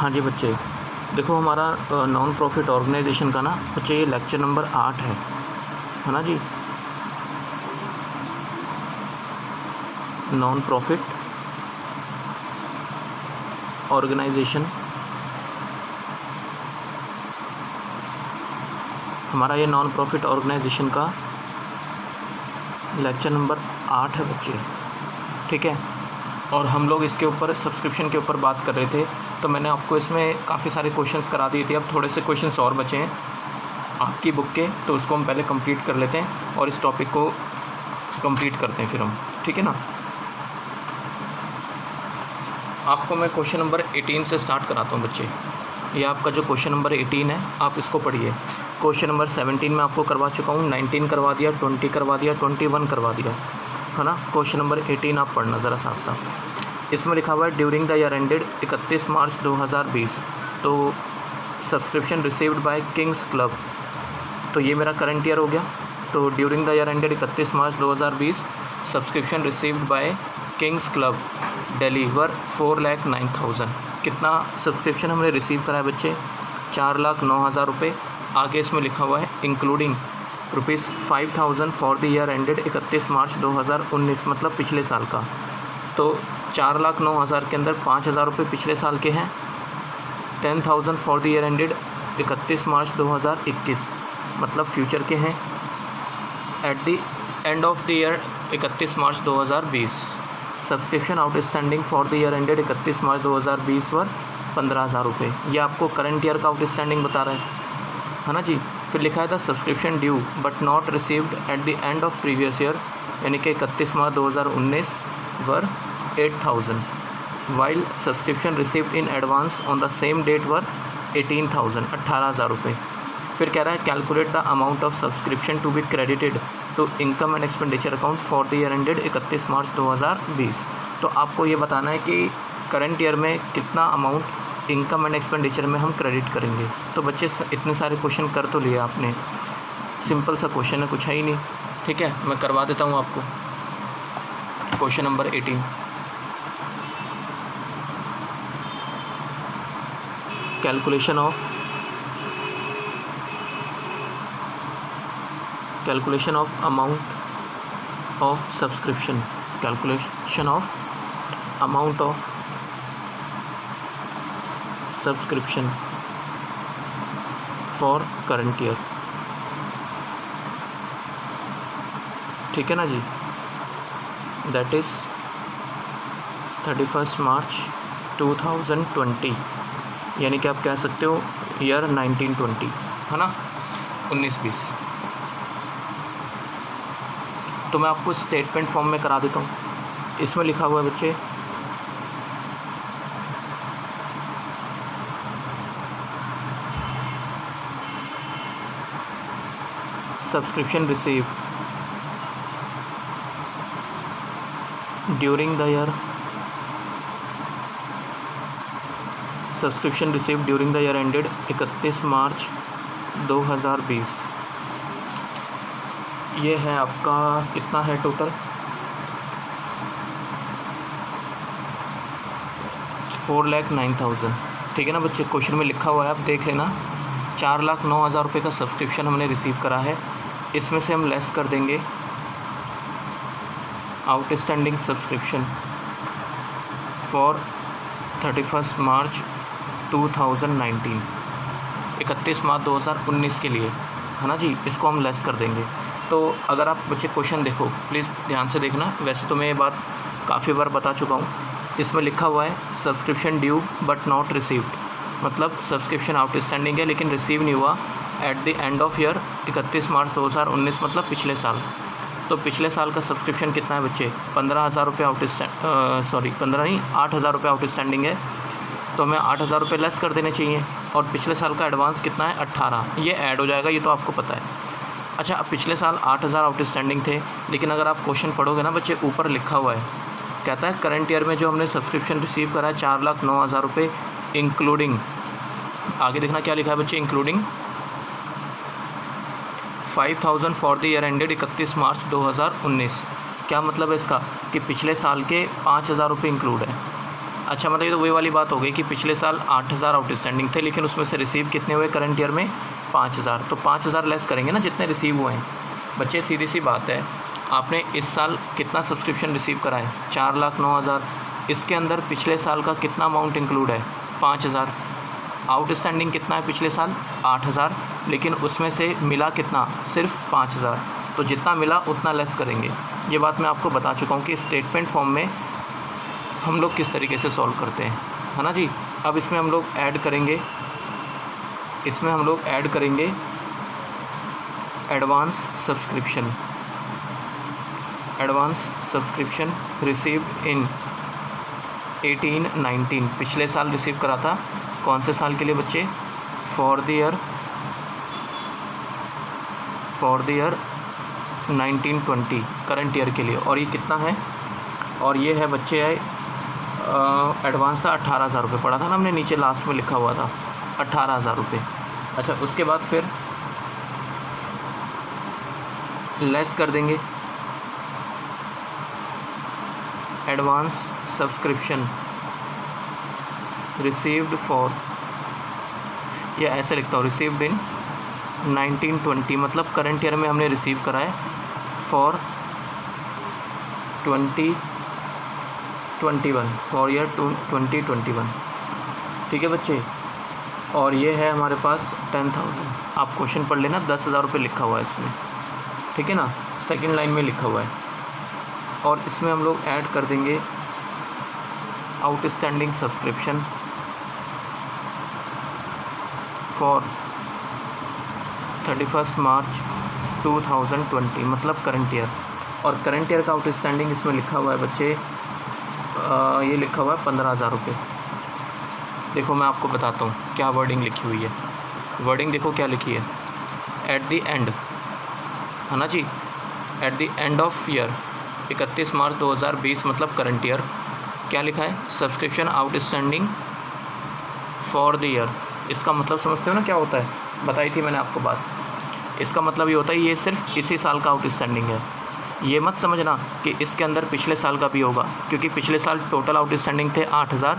हाँ जी बच्चे, देखो हमारा नॉन प्रॉफिट ऑर्गेनाइजेशन का ना बच्चे ये लेक्चर नंबर 8 है ना जी। नॉन प्रॉफिट ऑर्गेनाइजेशन हमारा ये नॉन प्रॉफिट ऑर्गेनाइजेशन का लेक्चर नंबर 8 है बच्चे, ठीक है। और हम लोग इसके ऊपर सब्सक्रिप्शन के ऊपर बात कर रहे थे, तो मैंने आपको इसमें काफ़ी सारे क्वेश्चंस करा दिए थे। अब थोड़े से क्वेश्चंस और बचे हैं आपकी बुक के, तो उसको हम पहले कंप्लीट कर लेते हैं और इस टॉपिक को कंप्लीट करते हैं फिर हम, ठीक है ना। आपको मैं क्वेश्चन नंबर 18 से स्टार्ट कराता हूँ बच्चे। ये आपका जो क्वेश्चन नंबर 18 है आप इसको पढ़िए। क्वेश्चन नंबर 17 में आपको करवा चुका हूँ, 19 करवा दिया, 20 करवा दिया, 21 करवा दिया, है ना। क्वेश्चन नंबर 18 आप पढ़ना ज़रा साथ साथ। इसमें लिखा हुआ है during the year ended 31 March 2020 तो subscription received by Kings Club, तो ये मेरा करंट ईयर हो गया। तो during the year ended 31 March 2020 subscription received by Kings Club Delhi were 4,09,000। कितना सब्सक्रिप्शन हमने रिसीव करा है बच्चे? 4,09,000 रुपये। आगे इसमें लिखा हुआ है including ₹5,000 for the year ended 31 March 2019, मतलब पिछले साल का। तो 4,09,000 के अंदर 5,000 रुपये पिछले साल के हैं। 10,000 फॉर द ईयर एंडेड 31 मार्च 2021, मतलब फ्यूचर के हैं। Eight the end of the year 31 March 2020 subscription outstanding for the year ended 31 March 2020 वर 15,000 रुपये। ये आपको करंट ईयर का आउटस्टैंडिंग बता रहा है ना जी। फिर लिखा है था subscription due but not received at the end of previous year, यानी कि 31 March 2019 were 8,000, while subscription received in advance on the same date were 18,000, 18,000 रुपये। फिर कह रहा है calculate the amount of subscription to be credited to income and expenditure account for the year ended 31 March 2020। तो आपको ये बताना है कि करंट ईयर में कितना अमाउंट इनकम एंड एक्सपेंडिचर में हम क्रेडिट करेंगे। तो बच्चे इतने सारे क्वेश्चन कर तो लिए आपने, सिंपल सा क्वेश्चन है, कुछ है ही नहीं, ठीक है। मैं करवा देता हूँ आपको question number 18। Calculation of amount of subscription, calculation of amount of subscription for current year, ठीक है ना जी। दैट इज़ 31 मार्च 2020, यानी कि आप कह सकते हो ईयर 1920, है ना, 1920। तो मैं आपको स्टेटमेंट फॉर्म में करा देता हूँ। इसमें लिखा हुआ है बच्चे subscription received during the year, subscription received during the year ended 31 March 2020। ये है आपका कितना है टोटल? 4,09,000, ठीक है ना बच्चे। क्वेश्चन में लिखा हुआ है, आप देख लेना। 4,09,000 रुपये का सब्सक्रिप्शन हमने रिसीव करा है। इसमें से हम लेस कर देंगे outstanding subscription for 31 March 2019, 31 March 2019 के लिए, है ना जी। इसको हम लेस कर देंगे। तो अगर आप बच्चे क्वेश्चन देखो, प्लीज़ ध्यान से देखना। वैसे तो मैं ये बात काफ़ी बार बता चुका हूँ। इसमें लिखा हुआ है subscription due but not received, मतलब सब्सक्रिप्शन आउटस्टैंडिंग है लेकिन रिसीव नहीं हुआ eight the end of year 31 March 2019, मतलब पिछले साल। तो पिछले साल का सब्सक्रिप्शन कितना है बच्चे? 15,000 रुपये 8,000 रुपये आउटस्टैंडिंग है। तो हमें 8,000 रुपये लेस कर देने चाहिए। और पिछले साल का एडवांस कितना है? 18, ये ऐड हो जाएगा, ये तो आपको पता है। अच्छा, अब पिछले साल 8,000 आउटस्टैंडिंग थे, लेकिन अगर आप क्वेश्चन पढ़ोगे ना बच्चे, ऊपर लिखा हुआ है, कहता है करंट ईयर में जो हमने सब्सक्रिप्शन रिसीव करा है 4,09,000 रुपये, इंक्लूडिंग, आगे देखना क्या लिखा है बच्चे, including 5,000 for the year ended 31 March 2019। क्या मतलब है इसका? कि पिछले साल के 5,000 रुपये इंक्लूड है। अच्छा, मतलब ये तो वही वाली बात हो गई कि पिछले साल 8,000 आउटस्टैंडिंग थे, लेकिन उसमें से रिसीव कितने हुए करंट ईयर में? 5,000। तो 5,000 लेस करेंगे ना जितने रिसीव हुए हैं। बच्चे सीधी सी बात है, आपने इस साल कितना सब्सक्रिप्शन रिसीव करा है? 4,09,000। इसके अंदर पिछले साल का कितना अमाउंट इंक्लूड है? 5,000। आउटस्टैंडिंग कितना है पिछले साल? 8,000, लेकिन उसमें से मिला कितना? सिर्फ 5,000। तो जितना मिला उतना लेस करेंगे। ये बात मैं आपको बता चुका हूँ कि स्टेटमेंट फॉर्म में हम लोग किस तरीके से सॉल्व करते हैं, है ना जी। अब इसमें हम लोग ऐड करेंगे, एडवांस सब्सक्रिप्शन रिसीव्ड इन 18-19। पिछले साल रिसीव करा था, कौन से साल के लिए बच्चे? For the year 1920, current year के लिए। और ये कितना है? और ये है बच्चे एडवांस था 18,000 रुपये, पढ़ा था ना हमने, नीचे लास्ट में लिखा हुआ था 18,000 रुपये। अच्छा, उसके बाद फिर लेस कर देंगे एडवांस सब्सक्रिप्शन रिसीव्ड फॉर, या ऐसे लिखता हूँ, रिसीव्ड इन 1920, मतलब करंट ईयर में हमने रिसीव करा है फॉर 2021, फॉर ईयर 2021। ठीक है बच्चे। और ये है हमारे पास 10,000। आप क्वेश्चन पढ़ लेना, 10,000 रुपये लिखा हुआ है इसमें, ठीक है ना, सेकंड लाइन में लिखा हुआ है। और इसमें हम लोग ऐड कर देंगे आउटस्टैंडिंग सब्सक्रिप्शन फॉर 31 मार्च 2020, मतलब करंट ईयर। और करंट ईयर का आउटस्टैंडिंग इसमें लिखा हुआ है बच्चे, ये लिखा हुआ है 15,000 रुपये। देखो मैं आपको बताता हूँ क्या वर्डिंग लिखी हुई है। वर्डिंग देखो क्या लिखी है, एट द एंड, है ना जी, at the end of year 31 March 2020, मतलब करंट ईयर। क्या लिखा है? Subscription outstanding for the year. इसका मतलब समझते हो ना क्या होता है? बताई थी मैंने आपको बात। इसका मतलब ये होता है ये सिर्फ इसी साल का आउटस्टैंडिंग है। ये मत समझना कि इसके अंदर पिछले साल का भी होगा, क्योंकि पिछले साल टोटल आउटस्टैंडिंग थे 8,000,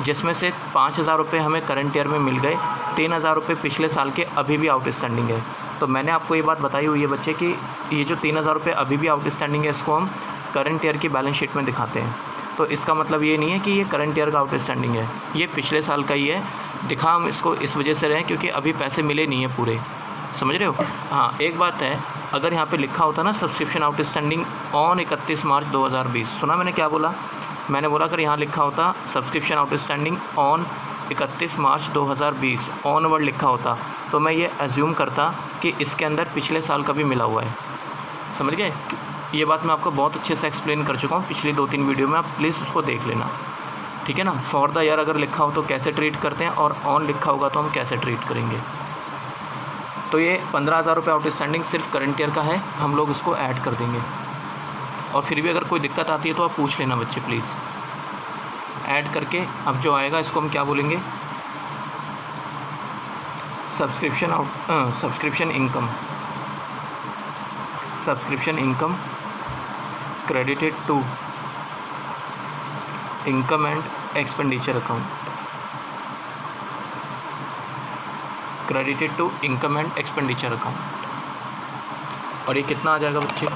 जिसमें से 5,000 रुपये हमें करंट ईयर में मिल गए, 3,000 रुपये पिछले साल के अभी भी आउटस्टैंडिंग है। तो मैंने आपको ये बात बताई हुई है बच्चे कि ये जो 3,000 रुपये अभी भी आउटस्टैंडिंग है, इसको हम करंट ईयर की बैलेंस शीट में दिखाते हैं। तो इसका मतलब ये नहीं है कि ये करंट ईयर का आउटस्टैंडिंग है, ये पिछले साल का ही है। दिखा हम इसको इस वजह से रहे हैं क्योंकि अभी पैसे मिले नहीं है पूरे, समझ रहे हो। हाँ, एक बात है, अगर यहाँ पे लिखा होता ना सब्सक्रिप्शन आउटस्टैंडिंग ऑन 31 मार्च 2020, सुना मैंने क्या बोला? मैंने बोला अगर यहाँ लिखा होता subscription outstanding on 31 March 2020, on word लिखा होता, तो मैं ये एज्यूम करता कि इसके अंदर पिछले साल का भी मिला हुआ है। समझ गए? ये बात मैं आपको बहुत अच्छे से एक्सप्लेन कर चुका हूँ पिछली 2-3 वीडियो में, आप प्लीज़ उसको देख लेना, ठीक है ना। फॉर द ईयर अगर लिखा हो तो कैसे ट्रीट करते हैं, और ऑन लिखा होगा तो हम कैसे ट्रीट करेंगे। तो ये 15,000 रुपये आउटस्टैंडिंग सिर्फ करंट ईयर का है, हम लोग इसको ऐड कर देंगे। और फिर भी अगर कोई दिक्कत आती है तो आप पूछ लेना बच्चे प्लीज़। ऐड करके अब जो आएगा इसको हम क्या बोलेंगे? Subscription income credited to income and expenditure account, credited to income and expenditure account. और ये कितना आ जाएगा बच्चे?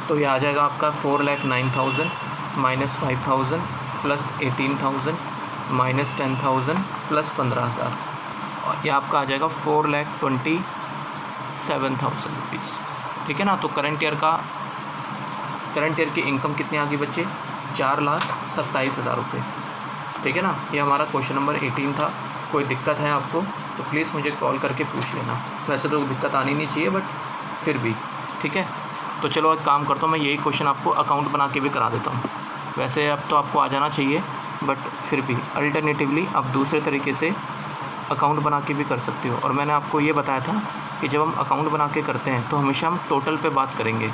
तो ये आ जाएगा आपका 4,09,000 माइनस 5,000 प्लस 18,000 माइनस 10,000 प्लस 15,000, और ये आपका आ जाएगा 4,27,000 रुपीज़, ठीक है ना। तो करंट ईयर की इनकम कितनी आ गई बच्चे? 4,27,000 रुपये, ठीक है ना। ये हमारा क्वेश्चन नंबर 18 था। कोई दिक्कत है आपको तो प्लीज़ मुझे कॉल करके पूछ लेना। वैसे तो दिक्कत आनी नहीं चाहिए, बट फिर भी ठीक है। तो चलो एक काम करता हूँ, मैं यही क्वेश्चन आपको अकाउंट बना के भी करा देता हूँ। वैसे अब तो आपको आ जाना चाहिए, बट फिर भी अल्टरनेटिवली आप दूसरे तरीके से अकाउंट बना के भी कर सकते हो। और मैंने आपको ये बताया था कि जब हम अकाउंट बना के करते हैं तो हमेशा हम टोटल पे बात करेंगे,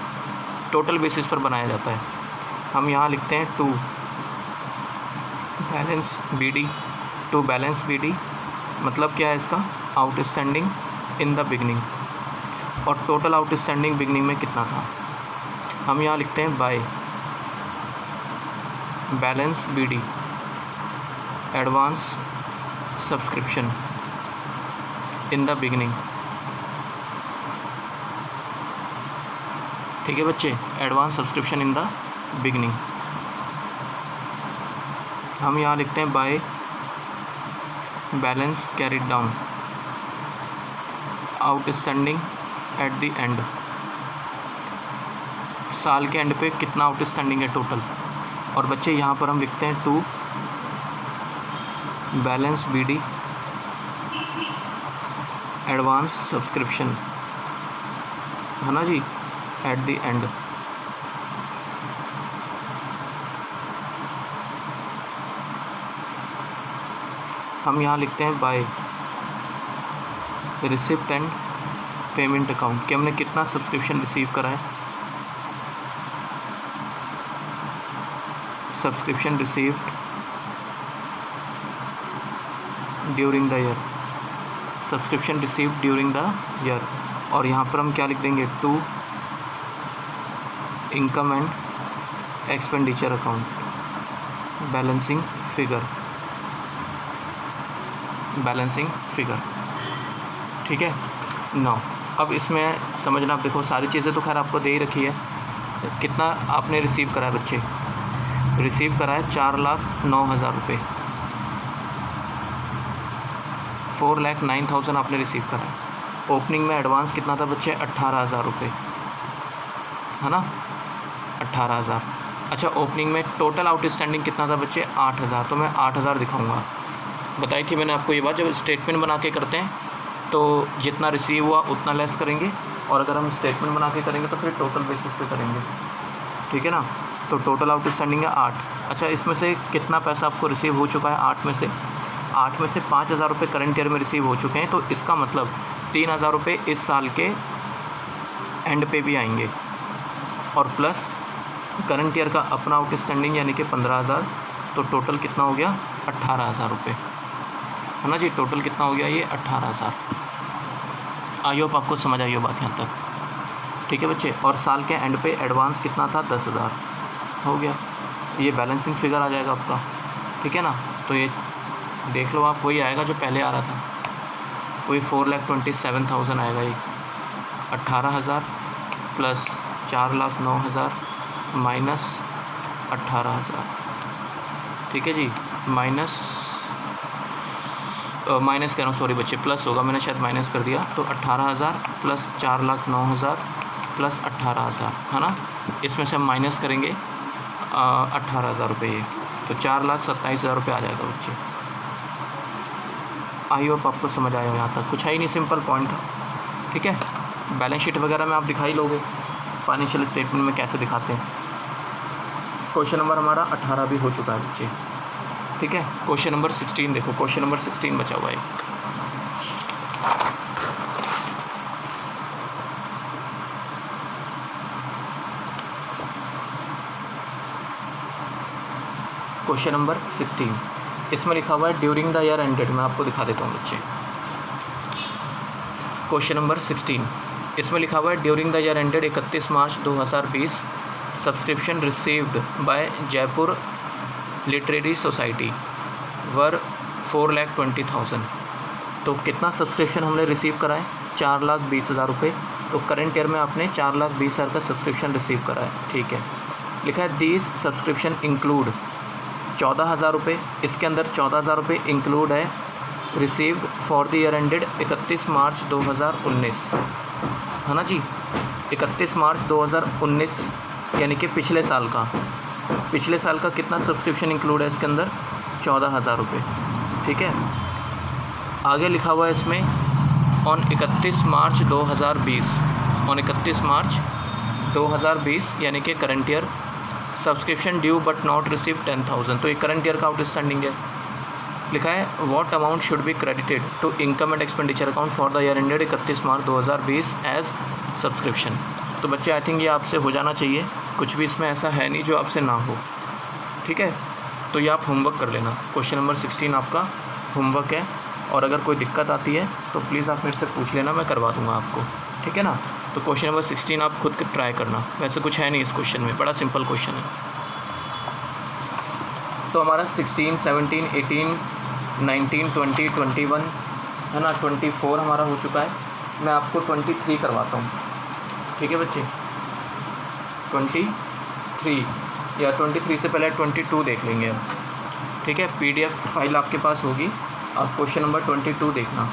टोटल बेसिस पर बनाया जाता है। हम यहाँ लिखते हैं टू बैलेंस BD, मतलब क्या है इसका? आउटस्टैंडिंग इन द बिगनिंग, और टोटल आउटस्टैंडिंग बिगनिंग में कितना था। हम यहाँ लिखते हैं bye balance BD, advance subscription in the beginning. ठीक है बच्चे, advance subscription in the beginning. हम यहाँ लिखते हैं by balance carried down outstanding at the end. साल के एंड पे कितना आउटस्टैंडिंग है टोटल। और बच्चे यहाँ पर हम लिखते हैं to balance BD advance subscription, है ना जी, एट द एंड। हम यहाँ लिखते हैं by receipt and payment account कि हमने कितना सब्सक्रिप्शन रिसीव करा है। Subscription received during the year, subscription received during the year. और यहाँ पर हम क्या लिख देंगे, to income and expenditure account balancing figure, balancing figure. ठीक है नौ। अब इसमें समझना, आप देखो सारी चीज़ें तो खैर आपको दे ही रखी है। कितना आपने रिसीव करा है बच्चे, रिसीव करा है 4,09,000 रुपये, 4,09,000 आपने रिसीव करा है। ओपनिंग में एडवांस कितना था बच्चे, 18,000 रुपये, है ना, 18,000। अच्छा, ओपनिंग में टोटल आउटस्टैंडिंग कितना था बच्चे, 8,000। तो मैं 8,000 दिखाऊंगा। बताई थी मैंने आपको ये बात, जब स्टेटमेंट बना के करते हैं तो जितना रिसीव हुआ उतना लेस करेंगे, और अगर हम स्टेटमेंट बना के करेंगे तो फिर टोटल बेसिस पे करेंगे। ठीक है ना। तो टोटल आउटस्टैंडिंग है 8। अच्छा, इसमें से कितना पैसा आपको रिसीव हो चुका है, 8 में से 5,000 रुपये करंट ईयर में रिसीव हो चुके हैं। तो इसका मतलब 3,000 रुपये इस साल के एंड पे भी आएंगे, और प्लस करंट ईयर का अपना आउटस्टैंडिंग यानी कि 15,000। तो टोटल कितना हो गया, 18,000 रुपये, है ना जी। टोटल कितना हो गया ये, 18,000। आई होप आपको समझ आई हो बात यहाँ तक। ठीक है बच्चे। और साल के एंड पे एडवांस कितना था, 10,000 हो गया। ये बैलेंसिंग फिगर आ जाएगा आपका। ठीक है ना। तो ये देख लो आप, वही आएगा जो पहले आ रहा था, वही 4,27,000 आएगा। ये 18,000 प्लस 4,09,000 माइनस 18,000। ठीक है जी, माइनस कह रहा हूँ, सॉरी बच्चे, प्लस होगा, मैंने शायद माइनस कर दिया। तो 18,000 प्लस 4,09,000 प्लस 18,000, है ना। इसमें से हम माइनस करेंगे 18,000 रुपये, ये तो 4,27,000 रुपये आ जाएगा बच्चे। आई होप आपको समझ आया यहाँ तक। कुछ है ही नहीं, सिंपल पॉइंट। ठीक है। बैलेंस शीट वगैरह में आप दिखा ही लोगे, फाइनेंशियल स्टेटमेंट में कैसे दिखाते हैं। क्वेश्चन नंबर हमारा 18 भी हो चुका है बच्चे। ठीक है। क्वेश्चन नंबर 16 देखो, क्वेश्चन नंबर 16 बचा हुआ है। क्वेश्चन नंबर 16, इसमें लिखा हुआ है ड्यूरिंग द ईयर एंडेड। मैं आपको दिखा देता हूँ बच्चे। क्वेश्चन नंबर 16, इसमें लिखा हुआ है during the year ended 31 March 2020 subscription received by Jaipur literary society were 4,20,000। तो कितना सब्सक्रिप्शन हमने रिसीव करा है, 4,20,000 रुपये। तो करंट ईयर में आपने 4,20,000 का सब्सक्रिप्शन रिसीव करा है। ठीक है। लिखा है दीज सब्सक्रिप्शन इंक्लूड 14,000 रुपये। इसके अंदर 14,000 रुपये इंक्लूड है received for the year ended 31 March 2019, है ना जी। 31 मार्च 2019 यानी कि पिछले साल का। पिछले साल का कितना सब्सक्रिप्शन इंक्लूड है इसके अंदर, 14,000 रुपये। ठीक है। आगे लिखा हुआ है इसमें ऑन 31 मार्च 2020, ऑन 31 मार्च 2020 यानी कि current year subscription due but not receive 10,000। तो ये करंट ईयर का आउटस्टैंडिंग है। लिखा है what amount should be credited to income and expenditure account for the year ended 31 March 2020 as subscription. तो बच्चे आई थिंक ये आपसे हो जाना चाहिए, कुछ भी इसमें ऐसा है नहीं जो आपसे ना हो। ठीक है। तो ये आप होमवर्क कर लेना। क्वेश्चन नंबर 16 आपका होमवर्क है, और अगर कोई दिक्कत आती है तो प्लीज़ आप मेरे से पूछ लेना, मैं करवा दूंगा आपको। ठीक है ना। तो क्वेश्चन नंबर 16 आप खुद ट्राई करना। वैसे कुछ है नहीं इस क्वेश्चन में, बड़ा सिंपल क्वेश्चन है। तो हमारा 16, 17, 18, 19, 20, 21 है ना, 24 हमारा हो चुका है। मैं आपको 23 करवाता हूँ, ठीक है बच्चे। 23 या 23 से पहले 22 देख लेंगे अब, ठीक है। PDF फाइल आपके पास होगी, आप क्वेश्चन नंबर 22 देखना।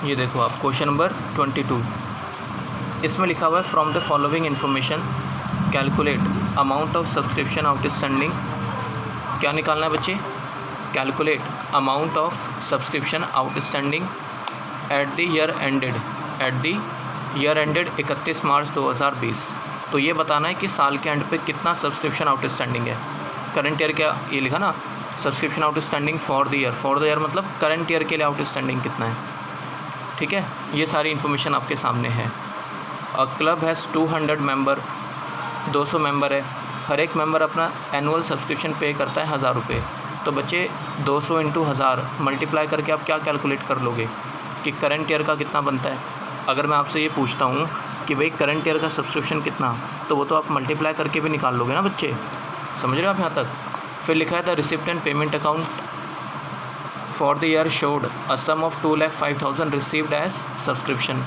ये देखो आप क्वेश्चन नंबर 22, इसमें लिखा हुआ है from the following information calculate amount of subscription outstanding. क्या निकालना है बच्चे? Calculate amount of subscription outstanding at the year ended 31 March 2020। तो ये बताना है कि साल के एंड पे कितना सब्सक्रिप्शन आउटस्टैंडिंग है। करंट ईयर क्या ये लिखा ना, subscription outstanding for the year मतलब करंट ईयर के लिए आउटस्टैंडिंग कितना है, ठीक है। ये सारी इन्फॉर्मेशन आपके सामने है। क्लब हैज़ 200 मेंबर, 200 मेंबर है, हर एक मेंबर अपना एनुअल सब्सक्रिप्शन पे करता है 1000 रुपये। तो बच्चे 200 × 1000 मल्टीप्लाई करके आप क्या कैलकुलेट कर लोगे कि करंट ईयर का कितना बनता है। अगर मैं आपसे ये पूछता हूँ कि भाई करंट ईयर का सब्सक्रिप्शन कितना, तो वो तो आप मल्टीप्लाई करके भी निकाल लोगे ना बच्चे, समझ रहे हो आप यहाँ तक। फिर लिखा है the receipt and payment account for the year showed a sum of 2,05,000 received as subscription.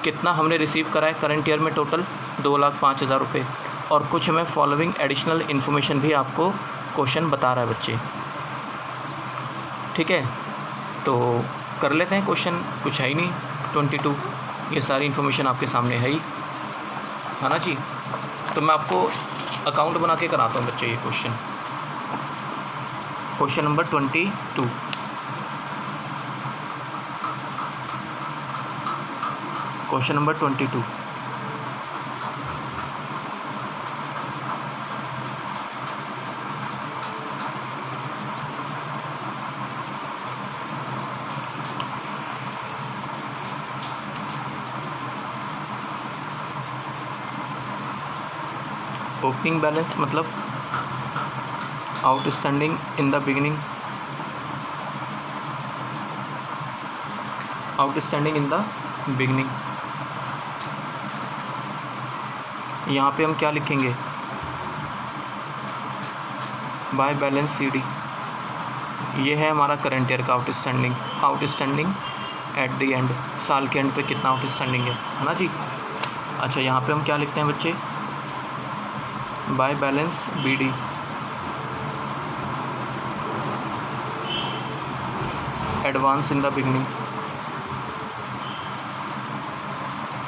कितना हमने रिसीव करा है करंट ईयर में टोटल? 2,05,000 रुपये। और कुछ हमें फॉलोइंग एडिशनल इन्फॉर्मेशन भी आपको क्वेश्चन बता रहा है बच्चे, ठीक है। तो कर लेते हैं क्वेश्चन, कुछ है ही नहीं 22, ये सारी इन्फॉर्मेशन आपके सामने है ही, है ना जी। तो मैं आपको अकाउंट बना के कराता हूँ बच्चे ये question number 22। Question number 22, opening balance मतलब outstanding in the beginning, outstanding in the beginning. यहाँ पे हम क्या लिखेंगे? By balance CD। ये है हमारा करंट ईयर का आउटस्टैंडिंग एट द एंड, साल के एंड पे कितना आउटस्टैंडिंग है ना जी। अच्छा, यहाँ पे हम क्या लिखते हैं बच्चे? By balance BD। Advance in the beginning,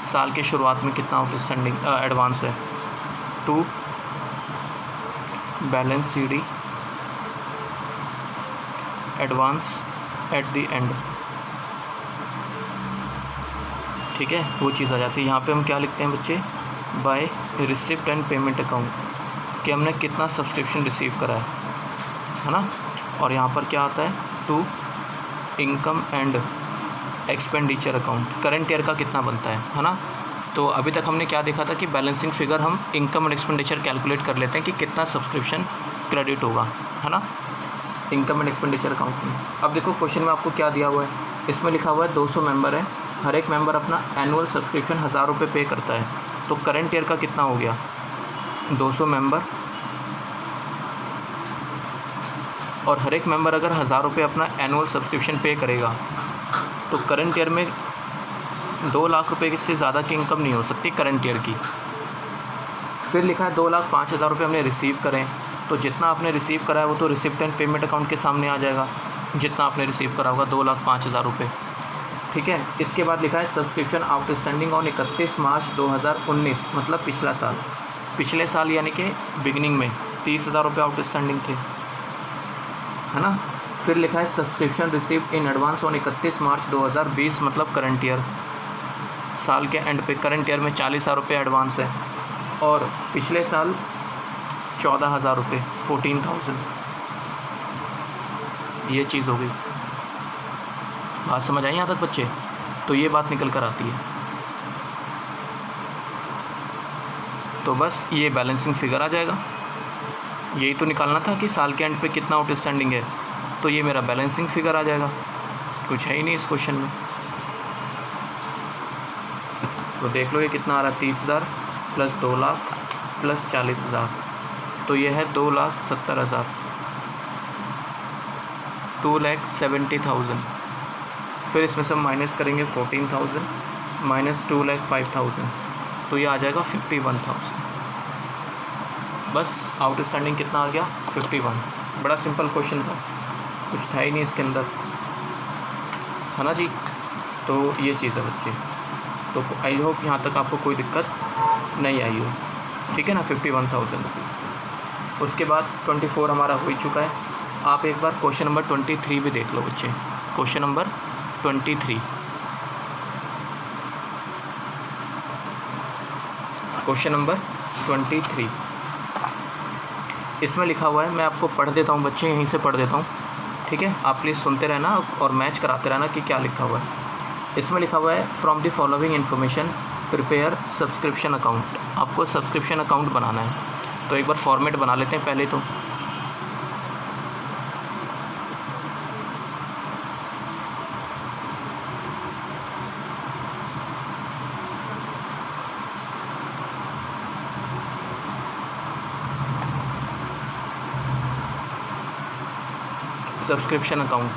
साल के शुरुआत में कितना आउटस्टैंडिंग एडवांस है, to balance CD advance at the end, ठीक है। वो चीज़ आ जाती है। यहाँ पे हम क्या लिखते हैं बच्चे? By receipt and payment account, कि हमने कितना सब्सक्रिप्शन रिसीव करा है ना। और यहाँ पर क्या आता है? To income and expenditure account, current year का कितना बनता है ना। तो अभी तक हमने क्या देखा था कि बैलेंसिंग फिगर हम इनकम एंड एक्सपेंडिचर कैलकुलेट कर लेते हैं कि कितना सब्सक्रिप्शन क्रेडिट होगा, है ना, इनकम एंड एक्सपेंडिचर अकाउंट में। अब देखो क्वेश्चन में आपको क्या दिया हुआ है, इसमें लिखा हुआ है 200 मेंबर है, हर एक मेंबर अपना एनुअल सब्सक्रिप्शन 1000 रुपये पे करता है। तो करंट ईयर का कितना हो गया? 200 मेंबर और हर एक मेंबर अगर 1000 रुपये अपना एनुअल सब्सक्रिप्शन पे करेगा तो करंट ईयर में 2 लाख रुपये से ज़्यादा की इनकम नहीं हो सकती करंट ईयर की। फिर लिखा है 2,05,000 रुपये हमने रिसीव करें, तो जितना आपने रिसीव करा है वो तो रिसिप्ट एंड पेमेंट अकाउंट के सामने आ जाएगा, जितना आपने रिसीव करा होगा 2,05,000 रुपये, ठीक है। इसके बाद लिखा है सब्सक्रिप्शन आउटस्टैंडिंग ऑन 31 मार्च 2019, मतलब पिछले साल यानी कि बिगिनिंग में 30,000 रुपये आउटस्टैंडिंग थे, है ना। फिर लिखा है subscription received in advance on 31 March 2020, मतलब करंट ईयर, साल के एंड पे करंट ईयर में 40,000 रुपये एडवांस है और पिछले साल 14,000 रुपये, 14,000। ये चीज़ हो गई, बात समझ आई यहाँ तक बच्चे? तो ये बात निकल कर आती है। तो बस ये बैलेंसिंग फिगर आ जाएगा, यही तो निकालना था कि साल के एंड पे कितना आउटस्टैंडिंग है, तो ये मेरा बैलेंसिंग फिगर आ जाएगा, कुछ है ही नहीं इस क्वेश्चन में। तो देख लो ये कितना आ रहा है, 30,000 प्लस 2 लाख प्लस 40,000, तो ये है 2,70,000, 2,70,000। फिर इसमें से माइनस करेंगे 14,000 माइनस 2,05,000, तो ये आ जाएगा 51,000। बस आउटस्टैंडिंग कितना आ गया, 51। बड़ा सिंपल क्वेश्चन था, कुछ था ही नहीं इसके अंदर, है ना जी। तो ये चीज़ है बच्चे। तो आई होप यहाँ तक आपको कोई दिक्कत नहीं आई हो, ठीक है ना। 51,000 रुपीज़। उसके बाद 24 हमारा हो ही चुका है। आप एक बार क्वेश्चन नंबर 23 भी देख लो बच्चे। क्वेश्चन नंबर 23, क्वेश्चन नंबर 23, इसमें लिखा हुआ है, मैं आपको पढ़ देता हूँ बच्चे, यहीं से पढ़ देता हूँ, ठीक है। आप प्लीज़ सुनते रहना और मैच कराते रहना कि क्या लिखा हुआ है। इसमें लिखा हुआ है from the following information prepare subscription account. आपको सब्सक्रिप्शन अकाउंट बनाना है, तो एक बार फॉर्मेट बना लेते हैं पहले। तो सब्सक्रिप्शन अकाउंट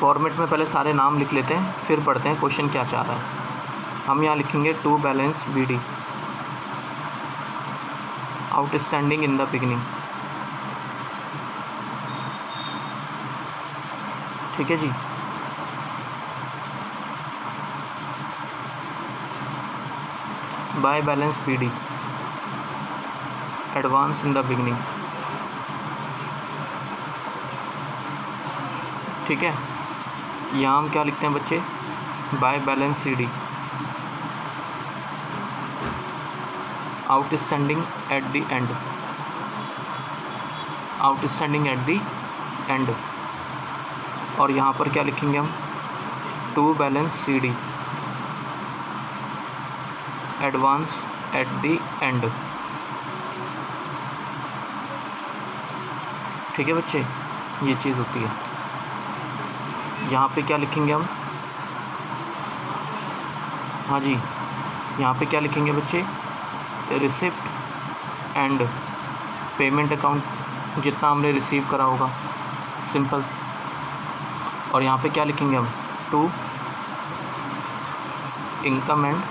फॉर्मेट में पहले सारे नाम लिख लेते हैं, फिर पढ़ते हैं क्वेश्चन क्या चाह रहा है। हम यहाँ लिखेंगे to balance BD outstanding in the beginning, ठीक है जी। By balance BD advance in the beginning, ठीक है। यहाँ हम क्या लिखते हैं बच्चे, by balance CD outstanding at the end, outstanding at the end. और यहाँ पर क्या लिखेंगे हम, to balance CD advance at the end, ठीक है बच्चे। ये चीज़ होती है। यहाँ पे क्या लिखेंगे हम, हाँ जी, यहाँ पे क्या लिखेंगे बच्चे, रिसिप्ट एंड पेमेंट अकाउंट, जितना हमने रिसीव करा होगा, सिंपल। और यहाँ पे क्या लिखेंगे हम, to income and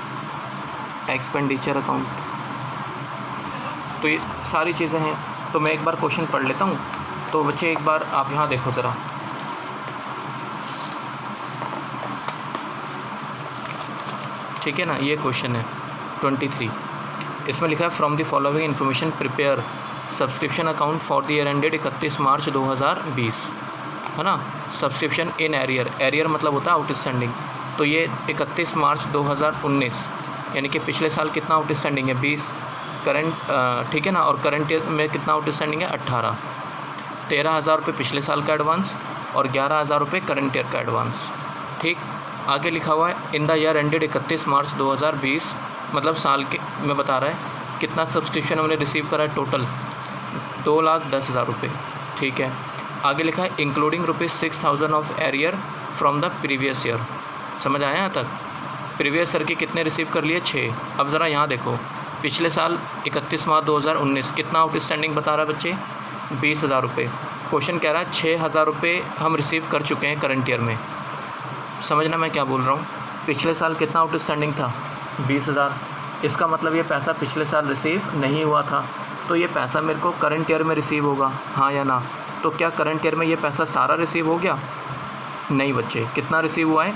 expenditure account. तो ये सारी चीज़ें हैं। तो मैं एक बार क्वेश्चन पढ़ लेता हूँ। तो बच्चे एक बार आप यहाँ देखो ज़रा, ठीक है ना। ये क्वेश्चन है 23, इसमें लिखा है from the following information prepare subscription account for the year ended 31 March 2020, है ना। सब्सक्रिप्शन इन एरियर, एरियर मतलब होता है आउटस्टैंडिंग। तो ये 31 मार्च 2019, यानी कि पिछले साल कितना आउटस्टैंडिंग है, 20 करंट, ठीक है ना। और करंट ईयर में कितना आउटस्टैंडिंग है, 18। 13,000 रुपये पिछले साल का एडवांस और 11,000 रुपये करंट ईयर का एडवांस, ठीक। आगे लिखा हुआ है in the year ended 31 March 2020, मतलब साल के में बता रहा है कितना सब्सक्रिप्शन हमने रिसीव करा है, टोटल 2,10,000 रुपये, ठीक है। आगे लिखा है including ₹6,000 of arrear from the previous year. समझ आया यहाँ तक। प्रीवियस ईयर के कितने रिसीव कर लिए, 6। अब ज़रा यहाँ देखो, पिछले साल 31 मार्च 2019 कितना आउटस्टैंडिंग बता रहा है बच्चे, 20,000 रुपये। क्वेश्चन कह रहा है 6,000 रुपये हम रिसीव कर चुके हैं करंट ईयर में। समझना मैं क्या बोल रहा हूँ। पिछले साल कितना आउटस्टैंडिंग था, 20,000। इसका मतलब ये पैसा पिछले साल रिसीव नहीं हुआ था, तो ये पैसा मेरे को करंट ईयर में रिसीव होगा, हाँ या ना। तो क्या करंट ईयर में ये पैसा सारा रिसीव हो गया, नहीं बच्चे। कितना रिसीव हुआ है,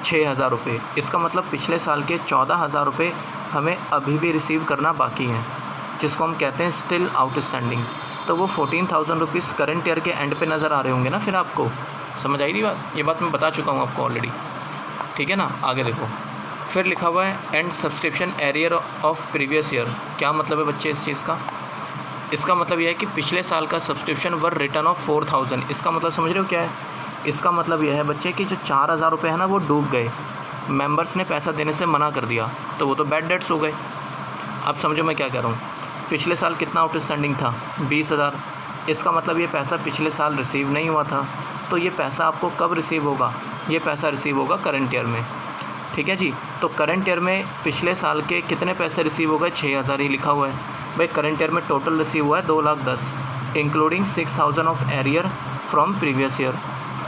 6,000 रुपये। इसका मतलब पिछले साल के 14,000 रुपये हमें अभी भी रिसीव करना बाकी हैं, जिसको हम कहते हैं स्टिल आउटस्टैंडिंग। तो वो 14,000 रुपीज़ करंट ईयर के एंड पे नज़र आ रहे होंगे ना। फिर आपको समझ आई नहीं बात, ये बात मैं बता चुका हूँ आपको ऑलरेडी, ठीक है ना। आगे देखो, फिर लिखा हुआ है and subscription arrear of previous year. क्या मतलब है बच्चे इस चीज़ का, इसका मतलब यह है कि पिछले साल का सब्सक्रिप्शन वर रिटर्न ऑफ 4,000। इसका मतलब समझ रहे हो क्या है, इसका मतलब यह है बच्चे कि जो 4,000 रुपये है ना वो डूब गए, मेंबर्स ने पैसा देने से मना कर दिया, तो वो तो बैड डेट्स हो गए। अब समझो मैं क्या कह रहा हूँ। पिछले साल कितना आउटस्टैंडिंग था, 20,000। इसका मतलब ये पैसा पिछले साल रिसीव नहीं हुआ था, तो ये पैसा आपको कब रिसीव होगा? ये पैसा रिसीव होगा करंट ईयर में। ठीक है जी। तो करंट ईयर में पिछले साल के कितने पैसे रिसीव हो गए? 6,000 ही लिखा हुआ है भाई। करंट ईयर में टोटल रिसीव हुआ है 2,10,000 including 6,000 of arrear from previous year.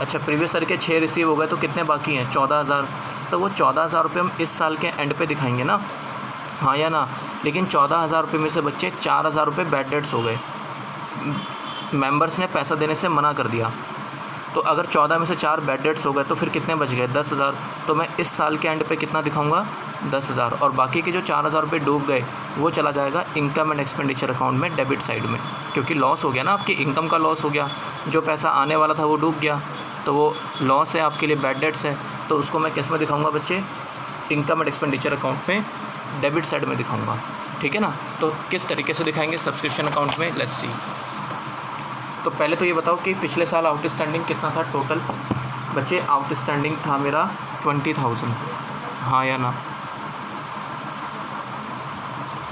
अच्छा, प्रीवियस ईयर के 6 रिसीव हो गए तो कितने बाकी हैं? 14,000। तो वो 14,000 रुपये हम इस साल के एंड पे दिखाएंगे ना, हाँ या ना? लेकिन 14,000 रुपये में से बच्चे 4,000 रुपये बैड डेट्स हो गए, मेंबर्स ने पैसा देने से मना कर दिया। तो अगर 14 में से 4 बैड डेट्स हो गए तो फिर कितने बच गए? 10,000। तो मैं इस साल के एंड पे कितना दिखाऊंगा? 10,000। और बाकी के जो 4,000 रुपये डूब गए वो चला जाएगा इनकम एंड एक्सपेंडिचर अकाउंट में, डेबिट साइड में, क्योंकि लॉस हो गया ना, आपकी इनकम का लॉस हो गया, जो पैसा आने वाला था वो डूब गया, तो वो लॉस है आपके लिए, बैड डेट्स है। तो उसको मैं किस में दिखाऊँगा बच्चे? इनकम एंड एक्सपेंडिचर अकाउंट में, डेबिट साइड में दिखाऊँगा। ठीक है ना? तो किस तरीके से दिखाएंगे सब्सक्रिप्शन अकाउंट में, लेट्स सी। तो पहले तो ये बताओ कि पिछले साल आउटस्टैंडिंग कितना था टोटल? बच्चे आउटस्टैंडिंग था मेरा 20,000, हाँ या ना?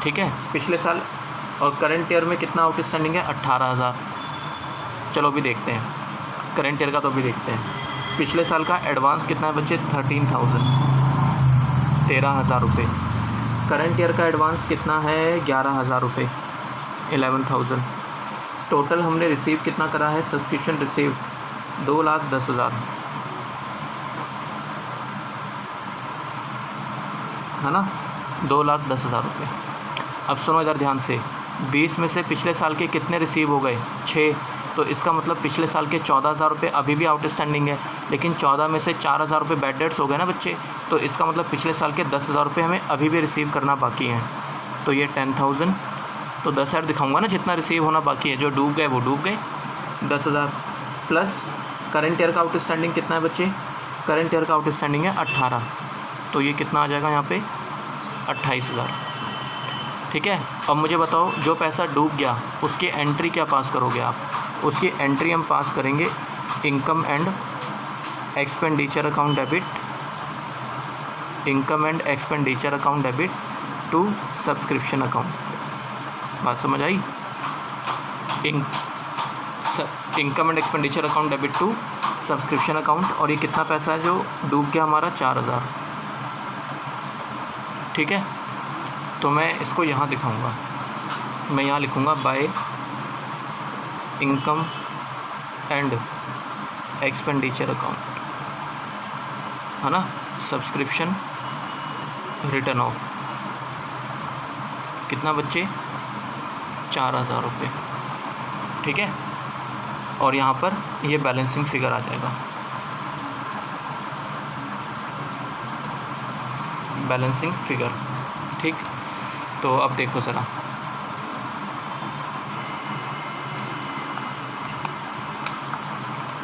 ठीक है, पिछले साल। और करंट ईयर में कितना आउटस्टैंडिंग है? 18,000। चलो अभी देखते हैं करंट ईयर का, तो अभी देखते हैं। पिछले साल का एडवांस कितना है बच्चे? 13,000, 13,000 रुपये। करंट ईयर का एडवांस कितना है? 11,000 रुपये, 11,000। टोटल हमने रिसीव कितना करा है? सब्सक्रिप्शन रिसीव 2,10,000, है ना? 2,10,000 रुपये। अब सुनो इधर ध्यान से, 20 में से पिछले साल के कितने रिसीव हो गए? 6। तो इसका मतलब पिछले साल के 14,000 रुपये अभी भी आउटस्टैंडिंग है, लेकिन 14 में से 4,000 रुपये बैड डेट्स हो गए ना बच्चे, तो इसका मतलब पिछले साल के 10,000 रुपये हमें अभी भी रिसीव करना बाकी हैं। तो ये 10,000, तो 10,000 दिखाऊंगा ना, जितना रिसीव होना बाकी है, जो डूब गए वो डूब गए। 10,000 प्लस करंट ईयर का आउटस्टैंडिंग कितना है बच्चे? करंट ईयर का आउटस्टैंडिंग है 18, तो ये कितना आ जाएगा यहाँ पे? 28,000। ठीक है। अब मुझे बताओ, जो पैसा डूब गया उसकी एंट्री क्या पास करोगे आप? उसकी एंट्री हम पास करेंगे income and expenditure account debit, income and expenditure account debit to subscription account. बात समझ आई? Income and expenditure account debit to subscription account. और ये कितना पैसा है जो डूब गया हमारा? 4,000। ठीक है। तो मैं इसको यहाँ दिखाऊंगा, मैं यहाँ लिखूँगा by income and expenditure account, है ना? सब्सक्रिप्शन रिटर्न ऑफ कितना बच्चे? 4,000 रुपये। ठीक है। और यहाँ पर ये बैलेंसिंग फिगर आ जाएगा, बैलेंसिंग फिगर। ठीक। तो अब देखो ज़रा,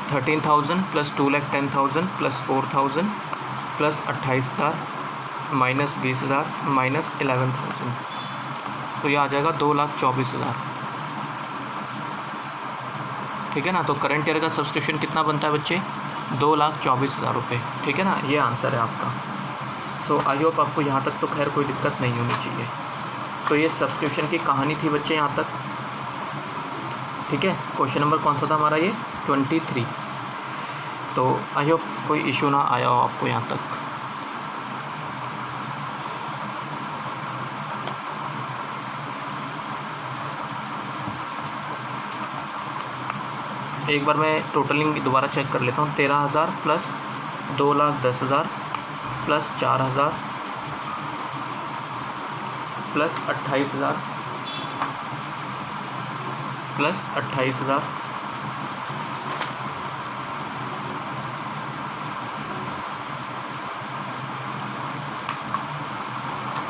$13,000 plus 2,10,000 plus 4,000 plus 28,000 minus 20,000 minus 11,000, तो ये आ जाएगा 2,24,000। ठीक है ना? तो करंट ईयर का सब्सक्रिप्शन कितना बनता है बच्चे? 2,24,000 रुपये। ठीक है ना? ये आंसर है आपका। सो आई होप आपको यहाँ तक तो खैर कोई दिक्कत नहीं होनी चाहिए। तो ये सब्सक्रिप्शन की कहानी थी बच्चे यहाँ तक। ठीक है। क्वेश्चन नंबर कौन सा था हमारा? ये 23। तो आई होप कोई इशू ना आया हो आपको यहाँ तक। एक बार मैं टोटलिंग दोबारा चेक कर लेता हूँ। 13,000 प्लस 2,10,000 प्लस 4,000 प्लस 28,000 प्लस 28,000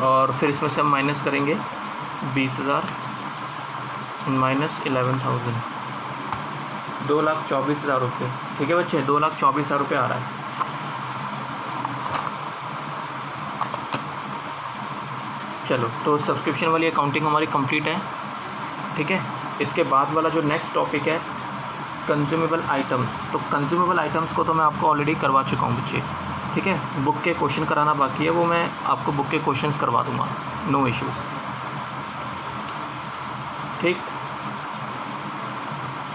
और फिर इसमें से हम माइनस करेंगे 20,000 माइनस 11,000, 2,24,000 रुपये। ठीक है बच्चे, 2,24,000 रुपये आ रहा है। चलो, तो सब्सक्रिप्शन वाली अकाउंटिंग हमारी कंप्लीट है। ठीक है। इसके बाद वाला जो नेक्स्ट टॉपिक है कंज्यूमेबल आइटम्स। तो कंज्यूमेबल आइटम्स को तो मैं आपको ऑलरेडी करवा चुका हूँ बच्चे। ठीक है। बुक के क्वेश्चन कराना बाकी है, वो मैं आपको बुक के क्वेश्चंस करवा दूँगा, नो इश्यूज़। ठीक।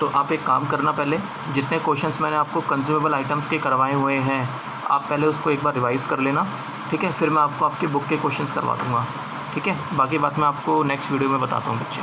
तो आप एक काम करना, पहले जितने क्वेश्चंस मैंने आपको कंज्यूमेबल आइटम्स के करवाए हुए हैं आप पहले उसको एक बार रिवाइज़ कर लेना, ठीक है। फिर मैं आपको आपकी बुक के क्वेश्चंस करवा दूँगा, ठीक है। बाकी बात मैं आपको नेक्स्ट वीडियो में बताता हूँ बच्चे।